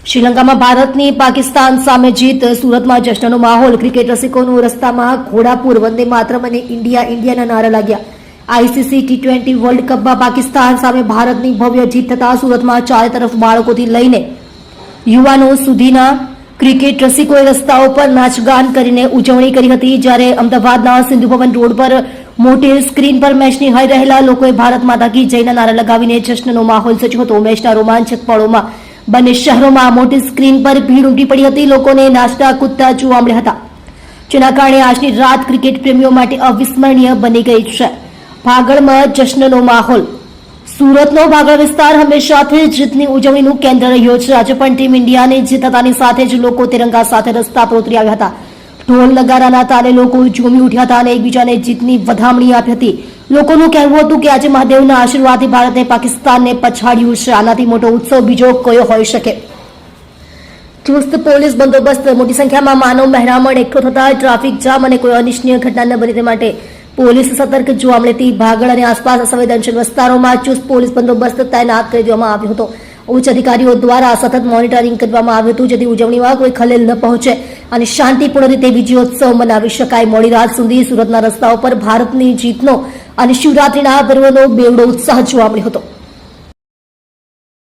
શ્રીલંકામાં ભારતની પાકિસ્તાન સામે જીત, સુરતમાં જશ્નનો માહોલ, ક્રિકેટ રસિકોનું રસ્તામાં ઘોડાપુર, વંદે માતરમ અને ઇન્ડિયાના નારા લાગ્યા. આઈસીસી T20 વર્લ્ડ કપમાં પાકિસ્તાન સામે ભારતની ભવ્ય જીત થતા સુરતમાં ચારે તરફ બાળકોથી લઈને યુવાનો સુધીના ક્રિકેટ રસિકોએ રસ્તાઓ પર નાચગાન કરીને ઉજવણી કરી હતી. જ્યારે અમદાવાદના સિંધુ ભવન રોડ પર મોટી સ્ક્રીન પર મેચ નિહાળી રહેલા લોકોએ ભારત માતા કી જયના નારા લગાવીને જશ્નનો માહોલ સર્જ્યો હતો. મેચના રોમાંચક પળોમાં બંને શહેરોમાં મોટી સ્ક્રીન પર ભીડ ઉમટી પડી હતી. લોકોને નાચતા કૂદતા જોવા મળ્યા હતા, જેના કારણે આજની રાત ક્રિકેટ પ્રેમીઓ માટે અવિસ્મરણીય બની ગઈ છે. ભાગળમાં જશ્નનો માહોલ. સુરતનો ભાગળ વિસ્તાર હંમેશાથી જીતની ઉજવણીનું કેન્દ્ર રહ્યો છે. આજે પણ ટીમ ઇન્ડિયાની જીત થતાની સાથે જ લોકો તિરંગા સાથે રસ્તા પર ઉતરી આવ્યા હતા. ઢોલ નગારાના તાલે લોકો ઝૂમી ઉઠ્યા હતા અને એકબીજાને જીતની વધામણી આપી હતી. લોકોનું કહેવું હતું કે આજે મહાદેવના આશીર્વાદથી ભારતે પાકિસ્તાનને પછાડ્યું છે. આનાથી મોટો ઉત્સવ બીજો કયો હોઈ શકે. ચુસ્ત પોલીસ બંદોબસ્ત, મોટી સંખ્યામાં માનવ મહેરામણ એકઠો થતા ટ્રાફિક જામ અને કોઈ અનિચ્છનીય ઘટના ન બને તે માટે પોલીસ સતર્ક જોવા મળી હતી. ભાગળ અને આસપાસ સંવેદનશીલ વિસ્તારોમાં ચુસ્ત પોલીસ બંદોબસ્ત તૈનાત કરી દેવામાં આવ્યો હતો. ઉચ્ચ અધિકારીઓ દ્વારા સતત મોનિટરિંગ કરવામાં આવ્યું હતું, જેથી ઉજવણીમાં કોઈ ખલેલ ન પહોંચે અને શાંતિપૂર્ણ રીતે વિજયોત્સવ મનાવી શકાય. મોડી રાત સુધી સુરતના રસ્તાઓ પર ભારતની જીતનો અને શિવરાત્રીના પર્વનો બેવડો ઉત્સાહ જોવા મળ્યો હતો.